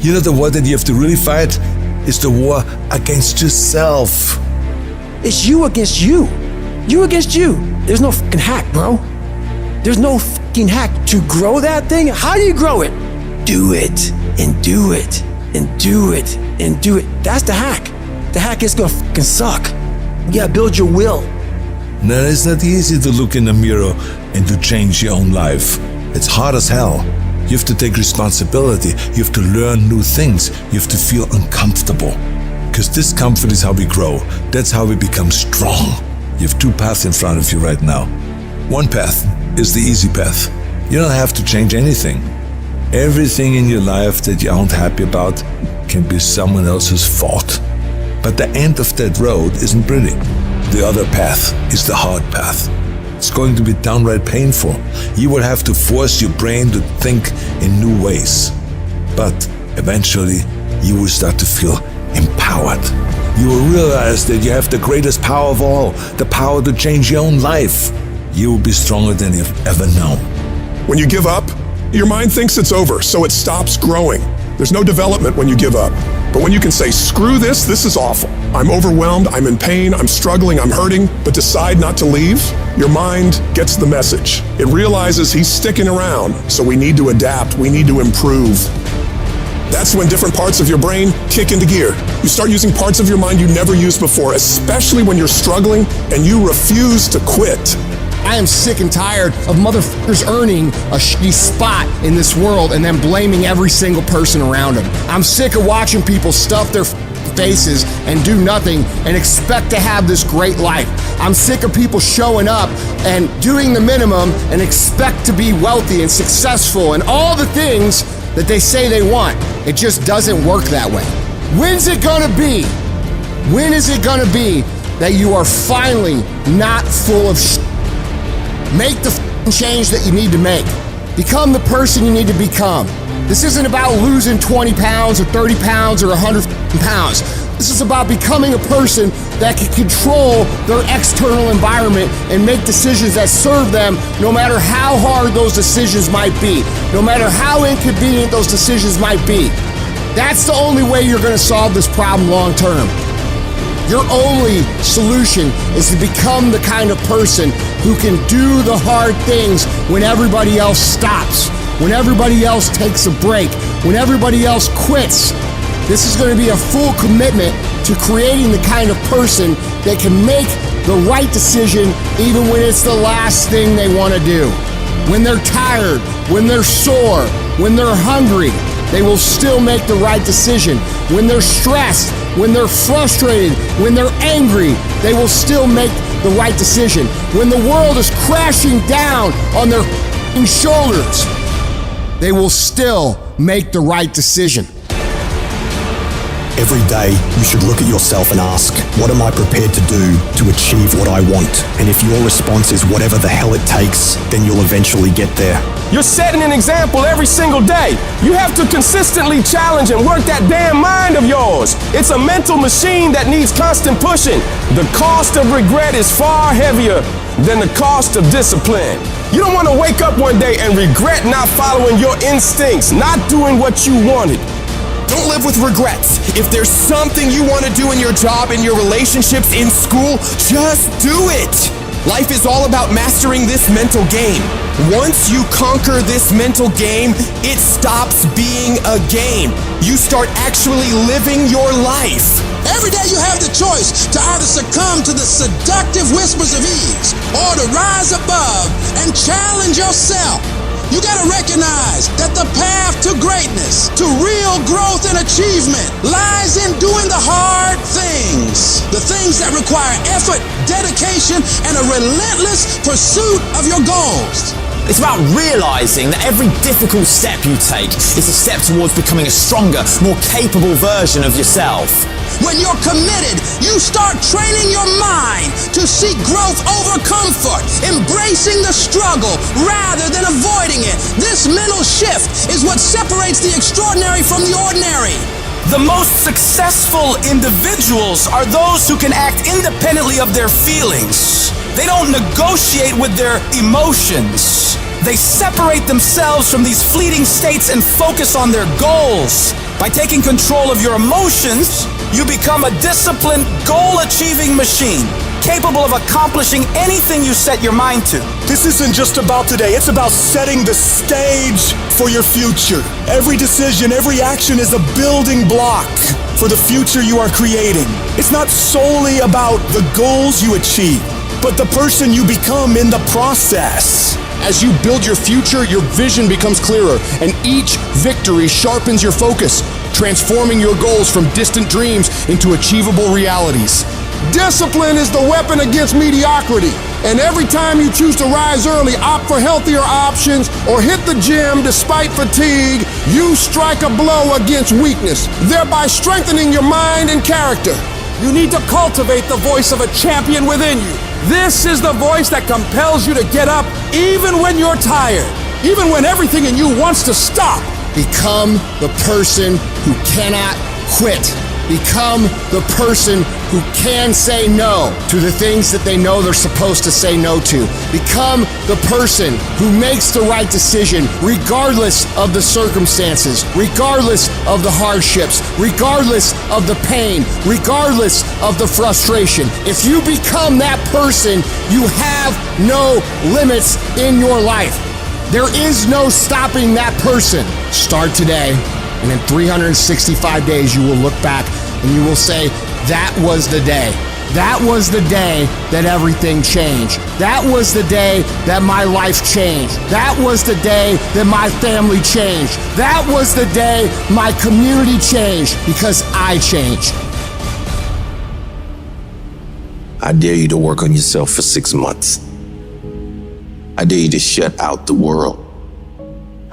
You know, the war that you have to really fight is the war against yourself. It's you against you. You against you. There's no fucking hack, bro. There's no fucking hack to grow that thing. How do you grow it? Do it and do it and do it and do it. That's the hack. The hack is gonna fucking suck. You gotta build your will. Now, it's not easy to look in the mirror and to change your own life. It's hard as hell. You have to take responsibility. You have to learn new things. You have to feel uncomfortable. Because discomfort is how we grow. That's how we become strong. You have two paths in front of you right now. One path is the easy path. You don't have to change anything. Everything in your life that you aren't happy about can be someone else's fault. But the end of that road isn't pretty. The other path is the hard path. It's going to be downright painful. You will have to force your brain to think in new ways. But eventually, you will start to feel empowered. You will realize that you have the greatest power of all, the power to change your own life. You will be stronger than you've ever known. When you give up, your mind thinks it's over, so it stops growing. There's no development when you give up. But when you can say, screw this is awful. I'm overwhelmed, I'm in pain, I'm struggling, I'm hurting, but decide not to leave, your mind gets the message. It realizes he's sticking around, so we need to adapt, we need to improve. That's when different parts of your brain kick into gear. You start using parts of your mind you never used before, especially when you're struggling and you refuse to quit. I am sick and tired of motherfuckers earning a shitty spot in this world and then blaming every single person around them. I'm sick of watching people stuff their faces and do nothing and expect to have this great life. I'm sick of people showing up and doing the minimum and expect to be wealthy and successful and all the things that they say they want. It just doesn't work that way. When's it gonna be? When is it gonna be that you are finally not full of shit? Make the change that you need to make. Become the person you need to become. This isn't about losing 20 pounds or 30 pounds or 100 pounds. This is about becoming a person that can control their external environment and make decisions that serve them no matter how hard those decisions might be, no matter how inconvenient those decisions might be. That's the only way you're going to solve this problem long term. Your only solution is to become the kind of person who can do the hard things when everybody else stops, when everybody else takes a break, when everybody else quits. This is going to be a full commitment to creating the kind of person that can make the right decision even when it's the last thing they want to do. When they're tired, when they're sore, when they're hungry, they will still make the right decision. When they're stressed, when they're frustrated, when they're angry, they will still make the right decision. When the world is crashing down on their shoulders, they will still make the right decision. Every day, you should look at yourself and ask, what am I prepared to do to achieve what I want? And if your response is whatever the hell it takes, then you'll eventually get there. You're setting an example every single day. You have to consistently challenge and work that damn mind of yours. It's a mental machine that needs constant pushing. The cost of regret is far heavier than the cost of discipline. You don't want to wake up one day and regret not following your instincts, not doing what you wanted. Don't live with regrets. If there's something you want to do in your job, in your relationships, in school, just do it. Life is all about mastering this mental game. Once you conquer this mental game, it stops being a game. You start actually living your life. Every day you have the choice to either succumb to the seductive whispers of ease or to rise above and challenge yourself. You gotta recognize that the path to greatness, to real growth and achievement, lies in doing the hard things. The things that require effort, dedication, and a relentless pursuit of your goals. It's about realizing that every difficult step you take is a step towards becoming a stronger, more capable version of yourself. When you're committed, you start training your mind to seek growth over comfort, embracing the struggle rather than avoiding it. This mental shift is what separates the extraordinary from the ordinary. The most successful individuals are those who can act independently of their feelings. They don't negotiate with their emotions. They separate themselves from these fleeting states and focus on their goals. By taking control of your emotions, you become a disciplined, goal-achieving machine, capable of accomplishing anything you set your mind to. This isn't just about today, it's about setting the stage for your future. Every decision, every action is a building block for the future you are creating. It's not solely about the goals you achieve, but the person you become in the process. As you build your future, your vision becomes clearer, and each victory sharpens your focus, transforming your goals from distant dreams into achievable realities. Discipline is the weapon against mediocrity. And every time you choose to rise early, opt for healthier options, or hit the gym despite fatigue, you strike a blow against weakness, thereby strengthening your mind and character. You need to cultivate the voice of a champion within you. This is the voice that compels you to get up even when you're tired, even when everything in you wants to stop. Become the person who cannot quit. Become the person who can say no to the things that they know they're supposed to say no to. Become the person who makes the right decision regardless of the circumstances, regardless of the hardships, regardless of the pain, regardless of the frustration. If you become that person, you have no limits in your life. There is no stopping that person. Start today. And in 365 days, you will look back and you will say, that was the day. That was the day that everything changed. That was the day that my life changed. That was the day that my family changed. That was the day my community changed because I changed. I dare you to work on yourself for 6 months. I dare you to shut out the world.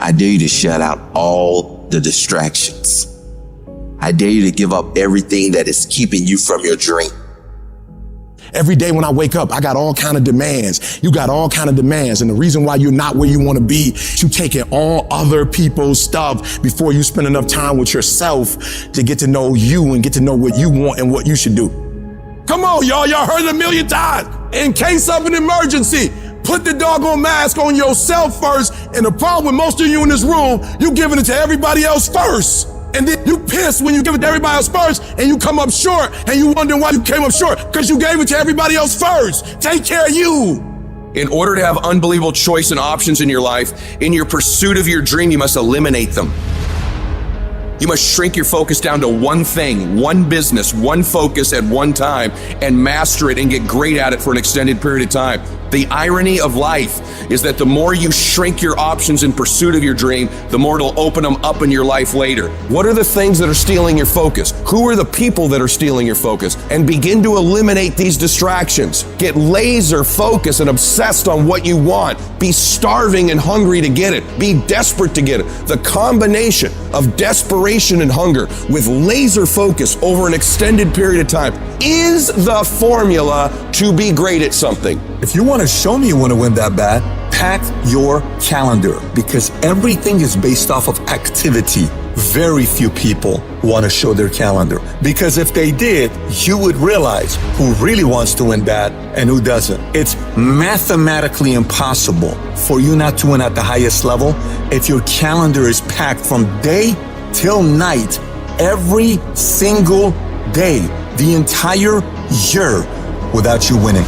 I dare you to shut out all the distractions. I dare you to give up everything that is keeping you from your dream. Every day when I wake up, I got all kind of demands. You got all kind of demands. And the reason why you're not where you want to be, you taking all other people's stuff before you spend enough time with yourself to get to know you and get to know what you want and what you should do. Come on, y'all. Y'all heard it a million times. In case of an emergency, put the doggone mask on yourself first. And the problem with most of you in this room, you giving it to everybody else first. And then you piss when you give it to everybody else first and you come up short and you wonder why you came up short because you gave it to everybody else first. Take care of you. In order to have unbelievable choice and options in your life, in your pursuit of your dream, you must eliminate them. You must shrink your focus down to one thing, one business, one focus at one time, and master it and get great at it for an extended period of time. The irony of life is that the more you shrink your options in pursuit of your dream, the more it'll open them up in your life later. What are the things that are stealing your focus? Who are the people that are stealing your focus? And begin to eliminate these distractions. Get laser focused and obsessed on what you want. Be starving and hungry to get it. Be desperate to get it. The combination of desperation and hunger with laser focus over an extended period of time is the formula to be great at something. If you want to show me you want to win that bad, pack your calendar, because everything is based off of activity. Very few people want to show their calendar, because if they did, you would realize who really wants to win bad and who doesn't. It's mathematically impossible for you not to win at the highest level if your calendar is packed from day till night, every single day, the entire year, without you winning.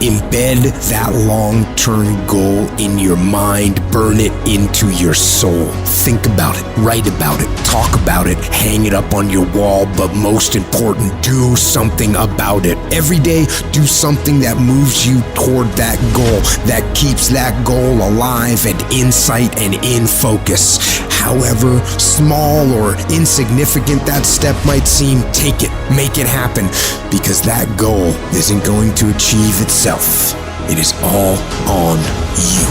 Embed that long-term goal in your mind. Burn it into your soul. Think about it, write about it, talk about it, hang it up on your wall, but most important, do something about it. Every day, do something that moves you toward that goal, that keeps that goal alive and in sight and in focus. However small or insignificant that step might seem, take it, make it happen, because that goal isn't going to achieve itself. It is all on you.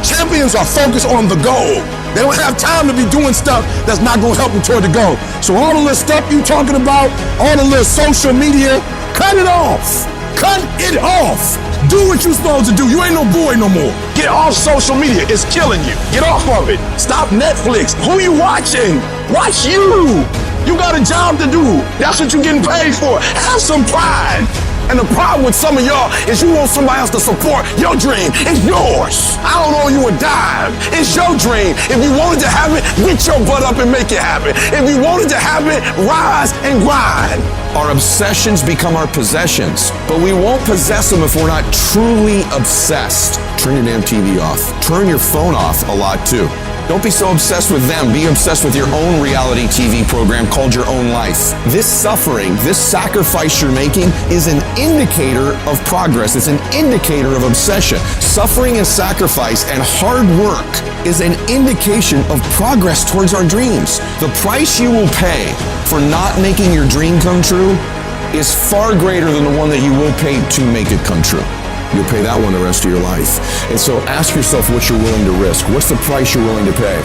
Champions are focused on the goal. They don't have time to be doing stuff that's not going to help them toward the goal. So all the little stuff you talking about, all the little social media, cut it off. Cut it off. Do what you're supposed to do. You ain't no boy no more. Get off social media. It's killing you. Get off of it. Stop Netflix. Who you watching? Watch you. You got a job to do. That's what you're getting paid for. Have some pride. And the problem with some of y'all is you want somebody else to support your dream. It's yours. I don't owe you a dime. It's your dream. If you wanted to have it, get your butt up and make it happen. If you wanted to have it, rise and grind. Our obsessions become our possessions, but we won't possess them if we're not truly obsessed. Turn your damn TV off. Turn your phone off a lot too. Don't be so obsessed with them. Be obsessed with your own reality TV program called Your Own Life. This suffering, this sacrifice you're making is an indicator of progress. It's an indicator of obsession. Suffering and sacrifice and hard work is an indication of progress towards our dreams. The price you will pay for not making your dream come true is far greater than the one that you will pay to make it come true. You'll pay that one the rest of your life. And so ask yourself what you're willing to risk. What's the price you're willing to pay?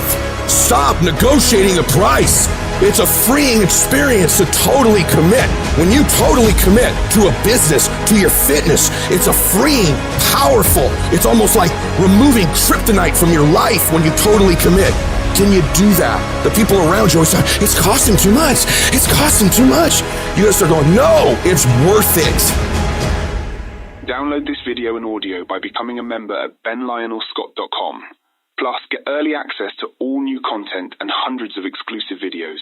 Stop negotiating a price. It's a freeing experience to totally commit. When you totally commit to a business, to your fitness, it's a freeing, powerful, it's almost like removing kryptonite from your life when you totally commit. Can you do that? The people around you always say, it's costing too much. It's costing too much. You gotta start going, no, it's worth it. Download this video and audio by becoming a member at benlionelscott.com. Plus, get early access to all new content and hundreds of exclusive videos.